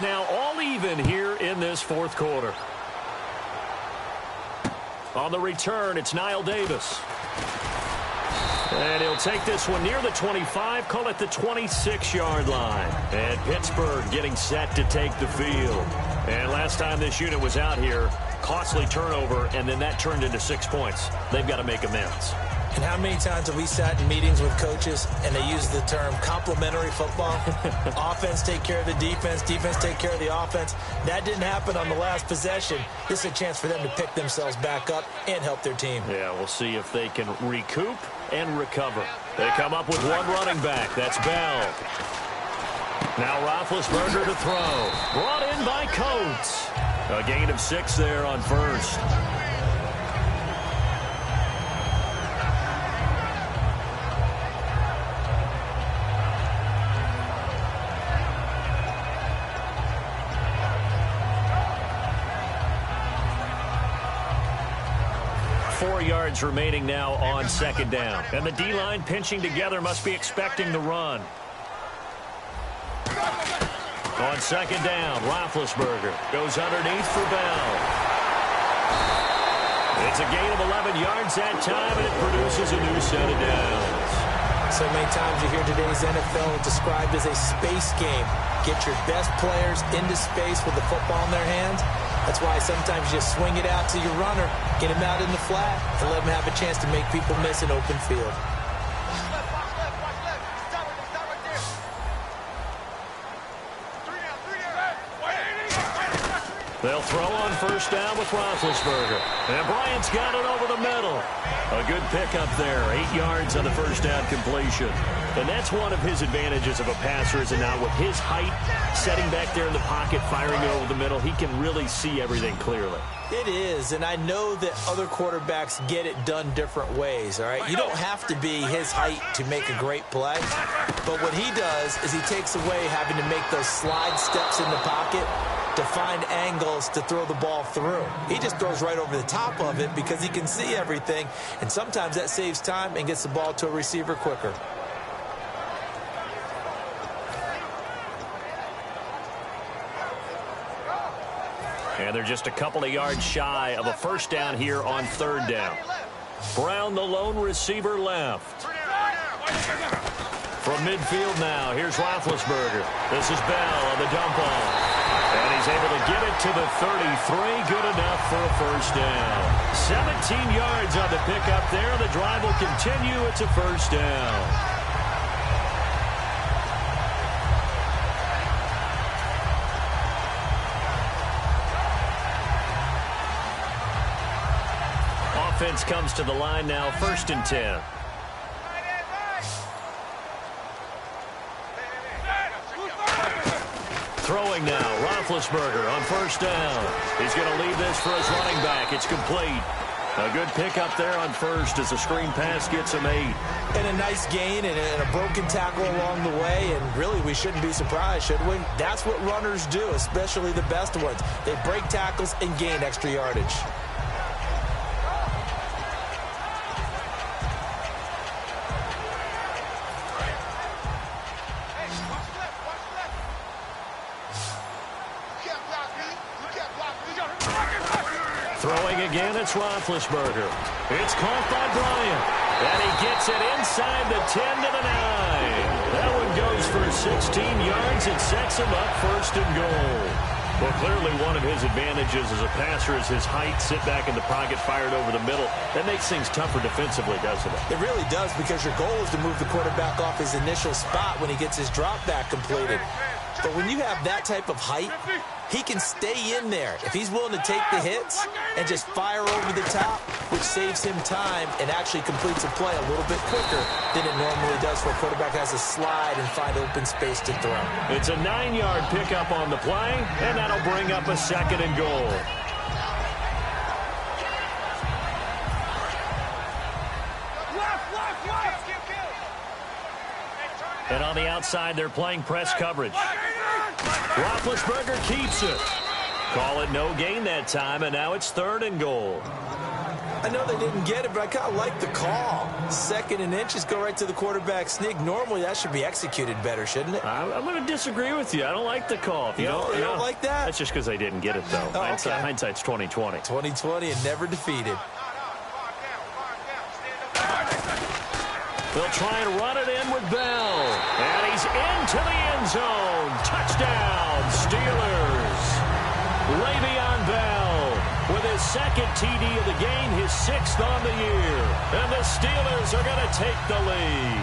Now all even here in this fourth quarter. On the return, it's Niall Davis. And he'll take this one near the 25, call it the 26-yard line. And Pittsburgh getting set to take the field. And last time this unit was out here, costly turnover, and then that turned into 6 points. They've got to make amends. And how many times have we sat in meetings with coaches and they use the term complementary football? Offense take care of the defense, defense take care of the offense. That didn't happen on the last possession. This is a chance for them to pick themselves back up and help their team. Yeah, we'll see if they can recoup and recover. They come up with one running back. That's Bell. Now Roethlisberger to throw. Brought in by Coates. A gain of 6 there on first. Yards remaining now on second down. And the D-line pinching together, must be expecting the run. On second down, Roethlisberger goes underneath for Bell. It's a gain of 11 yards that time, and it produces a new set of downs. So many times you hear today's NFL described as a space game. Get your best players into space with the football in their hands. That's why sometimes you swing it out to your runner, get him out in the flat, and let him have a chance to make people miss an open field. They'll throw on first down with Roethlisberger. And Bryant's got it over the middle. A good pickup there. 8 yards on the first down completion. And that's one of his advantages of a passer, is now with his height, setting back there in the pocket, firing it over the middle, he can really see everything clearly. It is, and I know that other quarterbacks get it done different ways, all right? You don't have to be his height to make a great play, but what he does is he takes away having to make those slide steps in the pocket to find angles to throw the ball through. He just throws right over the top of it because he can see everything, and sometimes that saves time and gets the ball to a receiver quicker. And they're just a couple of yards shy of a first down here on third down. Brown, the lone receiver, left. From midfield now, here's Roethlisberger. This is Bell on the dump off. And he's able to get it to the 33. Good enough for a first down. 17 yards on the pickup there. The drive will continue. It's a first down. Offense comes to the line now, 1st and 10. Throwing now, Roethlisberger on first down. He's going to leave this for his running back. It's complete. A good pickup there on first as the screen pass gets him 8. And a nice gain and a broken tackle along the way, and really we shouldn't be surprised, should we? That's what runners do, especially the best ones. They break tackles and gain extra yardage. Throwing again, it's Roethlisberger. It's caught by Bryant. And he gets it inside the 10 to the 9. That one goes for 16 yards. It sets him up 1st and goal. Well, clearly one of his advantages as a passer is his height. Sit back in the pocket, fired over the middle. That makes things tougher defensively, doesn't it? It really does, because your goal is to move the quarterback off his initial spot when he gets his drop back completed. But when you have that type of height, he can stay in there if he's willing to take the hits and just fire over the top, which saves him time and actually completes a play a little bit quicker than it normally does for a quarterback has to slide and find open space to throw. It's a 9-yard pickup on the play, and that'll bring up a 2nd and goal. And on the outside, they're playing press coverage. Roethlisberger keeps it. Call it no gain that time, and now it's 3rd and goal. I know they didn't get it, but I kind of like the call. 2nd and inches, go right to the quarterback sneak. Normally, that should be executed better, shouldn't it? I'm going to disagree with you. I don't like the call. You don't like that? That's just because they didn't get it, though. Oh, okay. Hindsight's 20/20. 20/20 and never defeated. They'll try and run it in with Bell. And he's into the end zone. Touchdown, Steelers. Le'Veon Bell with his 2nd TD of the game, his 6th on the year. And the Steelers are going to take the lead.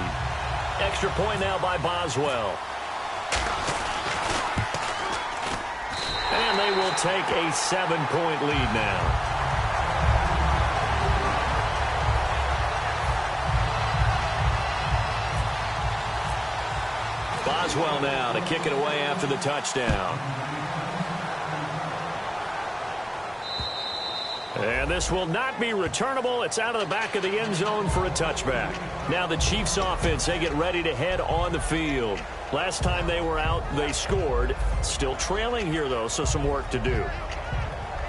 Extra point now by Boswell. And they will take a 7-point lead now. Boswell now to kick it away after the touchdown. And this will not be returnable. It's out of the back of the end zone for a touchback. Now the Chiefs offense, they get ready to head on the field. Last time they were out, they scored. Still trailing here, though, so some work to do.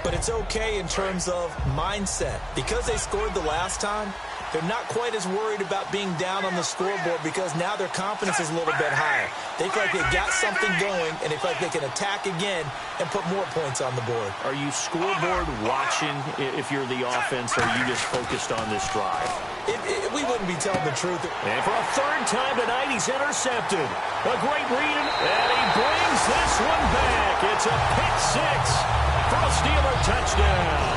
But it's okay in terms of mindset. Because they scored the last time, they're not quite as worried about being down on the scoreboard because now their confidence is a little bit higher. They feel like they got something going, and they feel like they can attack again and put more points on the board. Are you scoreboard watching if you're the offense, or are you just focused on this drive? We wouldn't be telling the truth. And for a 3rd time tonight, he's intercepted. A great read, and he brings this one back. It's a pick 6 for a Steeler touchdown.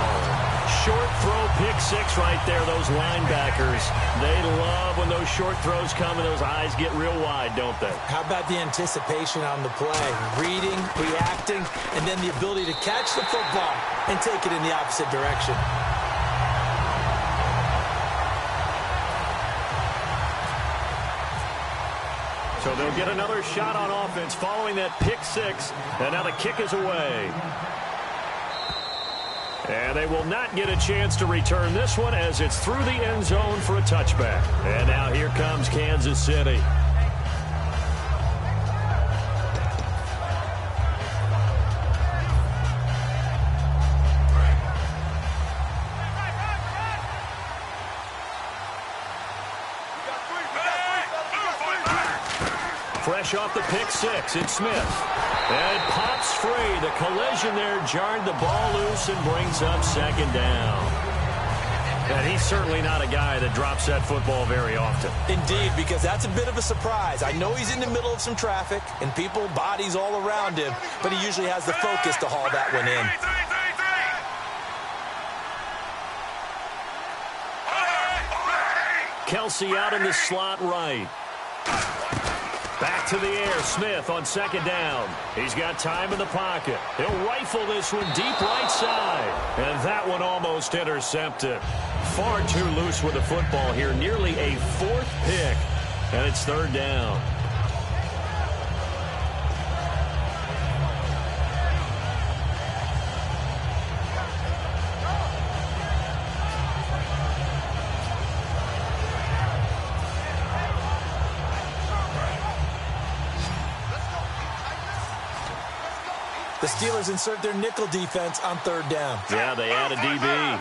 Short throw, pick 6 right there. Those linebackers, they love when those short throws come and those eyes get real wide, don't they? How about the anticipation on the play? Reading, reacting, and then the ability to catch the football and take it in the opposite direction. So they'll get another shot on offense following that pick 6, and now the kick is away. And they will not get a chance to return this one as it's through the end zone for a touchback. And now here comes Kansas City. Fresh off the pick 6, it's Smith. And it pops free. The collision there jarred the ball loose and brings up 2nd down. And he's certainly not a guy that drops that football very often. Indeed, because that's a bit of a surprise. I know he's in the middle of some traffic and people, bodies all around him, but he usually has the focus to haul that one in. Kelsey out in the slot right. Back to the air, Smith on 2nd down. He's got time in the pocket. He'll rifle this one deep right side. And that one almost intercepted. Far too loose with the football here. Nearly a 4th pick. And it's 3rd down. The Steelers insert their nickel defense on 3rd down. Yeah, they add a DB.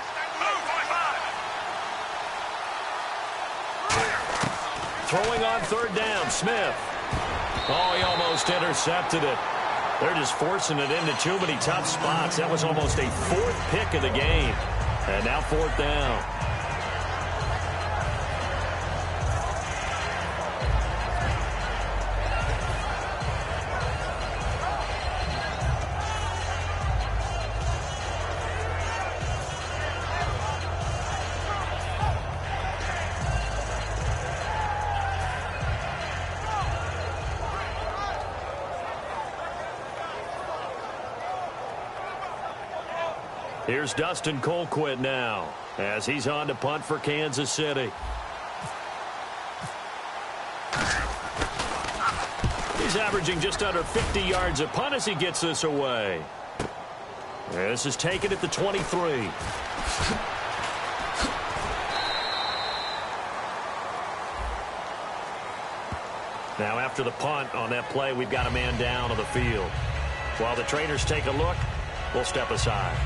Throwing on 3rd down, Smith. Oh, he almost intercepted it. They're just forcing it into too many tough spots. That was almost a 4th pick of the game. And now 4th down. Here's Dustin Colquitt now as he's on to punt for Kansas City. He's averaging just under 50 yards a punt as he gets this away. This is taken at the 23. Now after the punt on that play, we've got a man down on the field. While the trainers take a look, we'll step aside.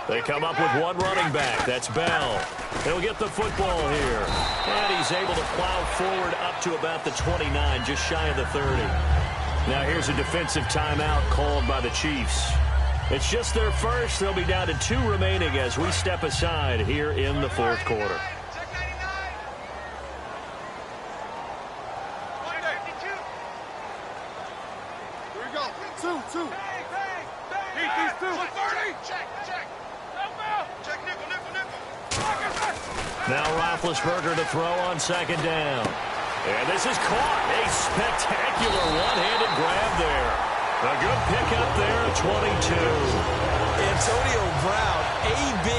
They come up with one running back. That's Bell. He'll get the football here. And he's able to plow forward up to about the 29, just shy of the 30. Now here's a defensive timeout called by the Chiefs. It's just their first. They'll be down to 2 remaining as we step aside here in the fourth quarter. Here we go. Two. Now Roethlisberger to throw on second down. And this is caught. A spectacular one-handed grab there. A good pickup there at 22. Antonio Brown, AB,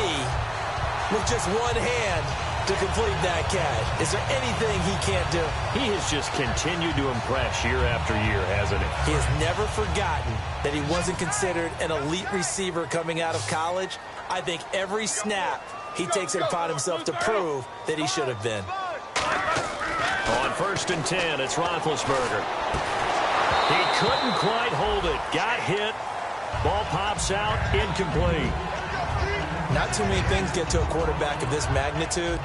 with just one hand to complete that catch. Is there anything he can't do? He has just continued to impress year after year, hasn't he? He has never forgotten that he wasn't considered an elite receiver coming out of college. I think every snap he takes it upon himself to prove that he should have been. On 1st and 10, it's Roethlisberger. He couldn't quite hold it. Got hit. Ball pops out. Incomplete. Not too many things get to a quarterback of this magnitude,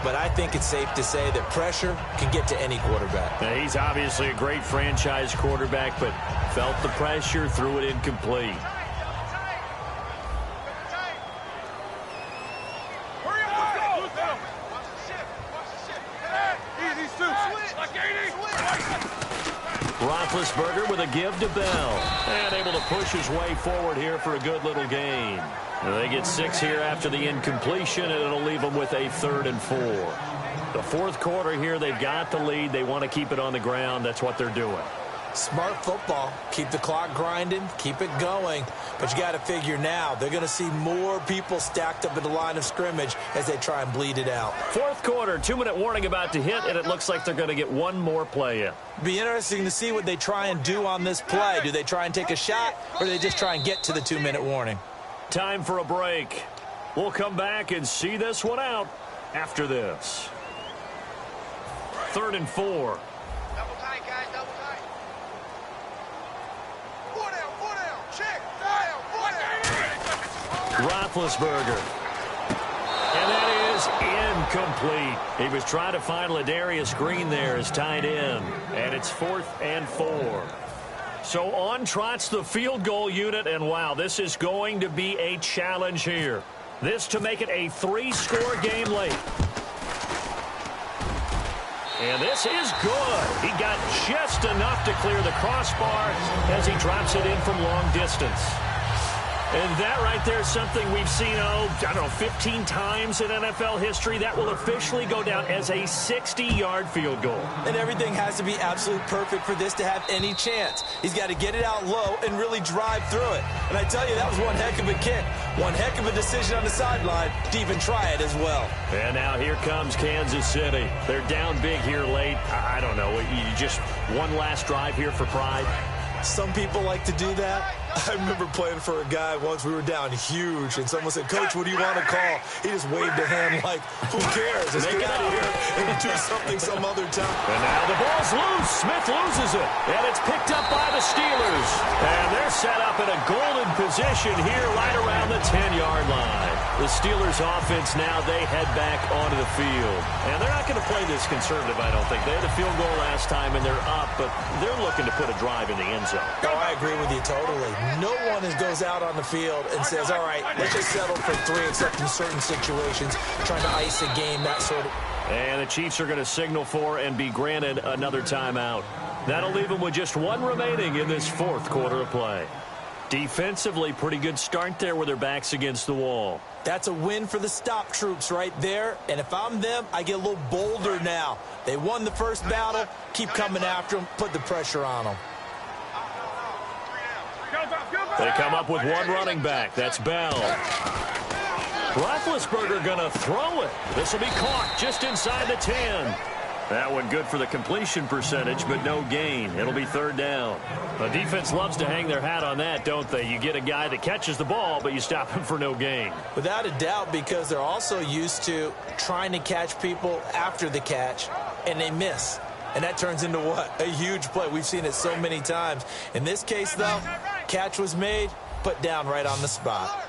but I think it's safe to say that pressure can get to any quarterback. Now, he's obviously a great franchise quarterback, but felt the pressure, threw it incomplete. Roethlisberger with a give to Bell. And able to push his way forward here for a good little gain. They get 6 here after the incompletion, and it'll leave them with a 3rd and 4. The fourth quarter here, they've got the lead. They want to keep it on the ground. That's what they're doing. Smart football. Keep the clock grinding. Keep it going. But you got to figure now, they're going to see more people stacked up at the line of scrimmage as they try and bleed it out. Fourth quarter, 2-minute warning about to hit, and it looks like they're going to get one more play in. Be interesting to see what they try and do on this play. Do they try and take a shot, or do they just try and get to the 2-minute warning? Time for a break. We'll come back and see this one out after this. 3rd and 4. Double tight, guys, double tight. 4 down, check, 4 down. Roethlisberger. And that is incomplete. He was trying to find Ladarius Green there as tight end. And it's 4th and 4. So on trots the field goal unit, and wow, this is going to be a challenge here. This to make it a 3-score game late. And this is good. He got just enough to clear the crossbar as he drops it in from long distance. And that right there is something we've seen, 15 times in NFL history. That will officially go down as a 60-yard field goal. And everything has to be absolutely perfect for this to have any chance. He's got to get it out low and really drive through it. And I tell you, that was one heck of a kick. One heck of a decision on the sideline to even try it as well. And now here comes Kansas City. They're down big here late. I don't know. You just one last drive here for pride. Some people like to do that. I remember playing for a guy once. We were down huge, and someone said, "Coach, what do you want to call?" He just waved a hand like, "Who cares? Let's get out of here and do something some other time." And now the ball's loose. Smith loses it, and it's picked up by the Steelers. And they're set up in a golden position here right around the 10-yard line. The Steelers offense now, they head back onto the field. And they're not going to play this conservative, I don't think. They had a field goal last time, and they're up, but they're looking to put a drive in the end zone. Oh, I agree with you totally. No one goes out on the field and says, all right, let's just settle for 3, except in certain situations, trying to ice a game, that sort of. And the Chiefs are going to signal for and be granted another timeout. That'll leave them with just 1 remaining in this fourth quarter of play. Defensively, pretty good start there with their backs against the wall. That's a win for the stop troops right there. And if I'm them, I get a little bolder now. They won the first battle. Keep coming after them. Put the pressure on them. They come up with 1 running back. That's Bell. Roethlisberger going to throw it. This will be caught just inside the 10. That one good for the completion percentage, but no gain. It'll be 3rd down. The defense loves to hang their hat on that, don't they? You get a guy that catches the ball, but you stop him for no gain. Without a doubt, because they're also used to trying to catch people after the catch, and they miss. And that turns into what? A huge play. We've seen it so many times. In this case, though, catch was made, put down right on the spot.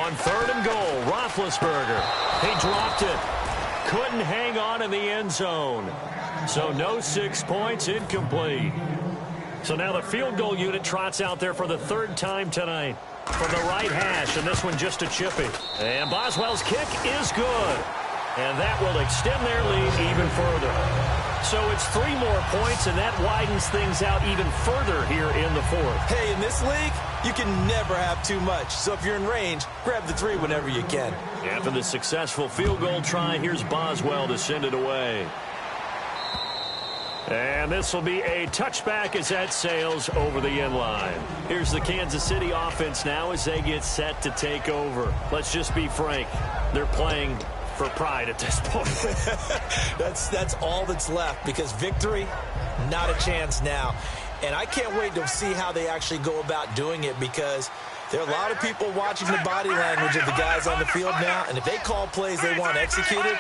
On 3rd and goal, Roethlisberger. He dropped it. Couldn't hang on in the end zone. So no 6 points, incomplete. So now the field goal unit trots out there for the 3rd time tonight from the right hash, and this one just a chippy. And Boswell's kick is good. And that will extend their lead even further. So it's 3 more points, and that widens things out even further here in the 4th. Hey, in this league, you can never have too much. So if you're in range, grab the 3 whenever you can. After the successful field goal try, here's Boswell to send it away. And this will be a touchback as that sails over the end line. Here's the Kansas City offense now as they get set to take over. Let's just be frank. They're playing for pride at this point. That's all that's left, because victory, not a chance now. And I can't wait to see how they actually go about doing it, because there are a lot of people watching the body language of the guys on the field now, and if they call plays they want executed,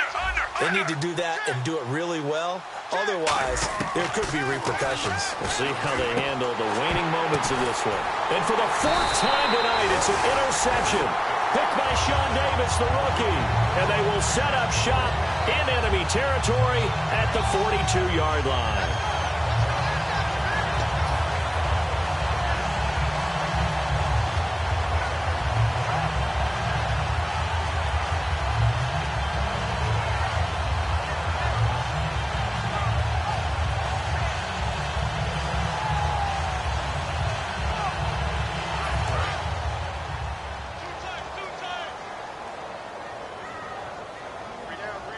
they need to do that and do it really well. Otherwise, there could be repercussions. We'll see how they handle the waning moments of this one. And for the 4th time tonight, it's an interception. Picked by Sean Davis, the rookie. And they will set up shop in enemy territory at the 42-yard line.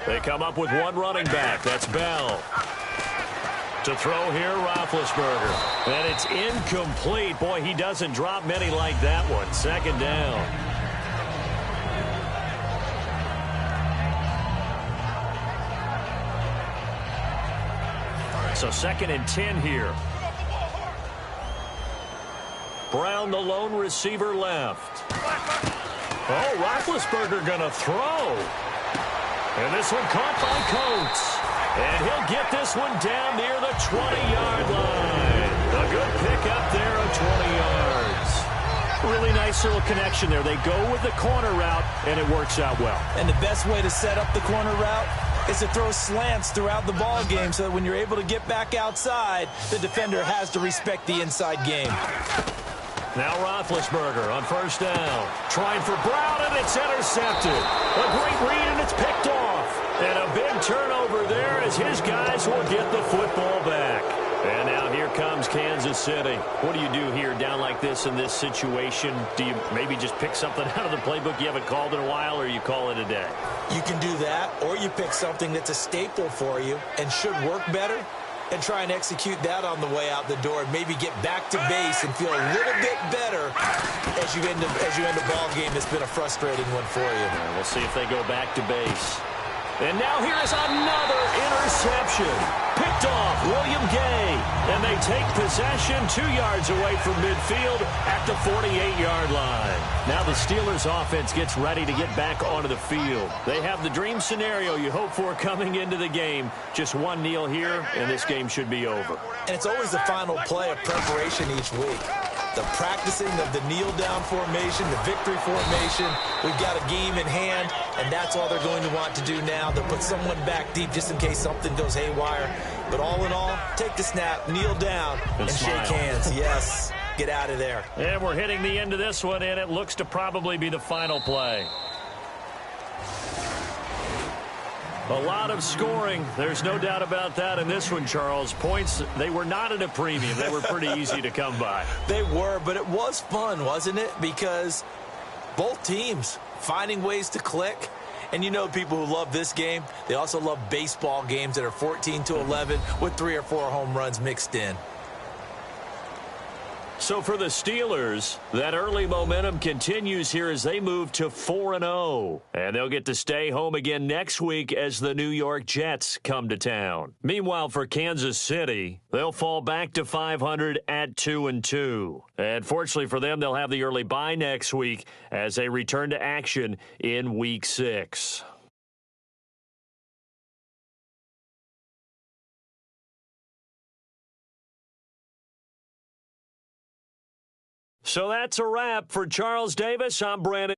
They come up with one running back. That's Bell. To throw here, Roethlisberger. And it's incomplete. Boy, he doesn't drop many like that one. 2nd down. So 2nd and 10 here. Brown, the lone receiver, left. Oh, Roethlisberger going to throw. And this one caught by Coates. And he'll get this one down near the 20-yard line. A good pick up there of 20 yards. Really nice little connection there. They go with the corner route, and it works out well. And the best way to set up the corner route is to throw slants throughout the ball game, so that when you're able to get back outside, the defender has to respect the inside game. Now Roethlisberger on 1st down. Trying for Brown, and it's intercepted. A great read, and it's picked off. And a big turnover there as his guys will get the football back. And now here comes Kansas City. What do you do here down like this in this situation? Do you maybe just pick something out of the playbook you haven't called in a while, or you call it a day? You can do that, or you pick something that's a staple for you and should work better, and try and execute that on the way out the door, and maybe get back to base and feel a little bit better as you end a ball game that's been a frustrating one for you. Yeah, we'll see if they go back to base. And now here is another interception. Picked off William Gay. And they take possession 2 yards away from midfield at the 48-yard line. Now the Steelers offense gets ready to get back onto the field. They have the dream scenario you hope for coming into the game. Just one kneel here, and this game should be over. And it's always the final play of preparation each week. The practicing of the kneel-down formation, the victory formation. We've got a game in hand, and that's all they're going to want to do now. They'll put someone back deep just in case something goes haywire. But all in all, take the snap, kneel down, and shake hands. Yes, get out of there. And we're hitting the end of this one, and it looks to probably be the final play. A lot of scoring. There's no doubt about that in this one, Charles. Points, they were not at a premium. They were pretty easy to come by. They were, but it was fun, wasn't it? Because both teams finding ways to click. And you know, people who love this game, they also love baseball games that are 14-11 with 3 or 4 home runs mixed in. So for the Steelers, that early momentum continues here as they move to 4-0. And they'll get to stay home again next week as the New York Jets come to town. Meanwhile, for Kansas City, they'll fall back to 500 at 2-2. And fortunately for them, they'll have the early bye next week as they return to action in Week 6. So that's a wrap. For Charles Davis, I'm Brandon.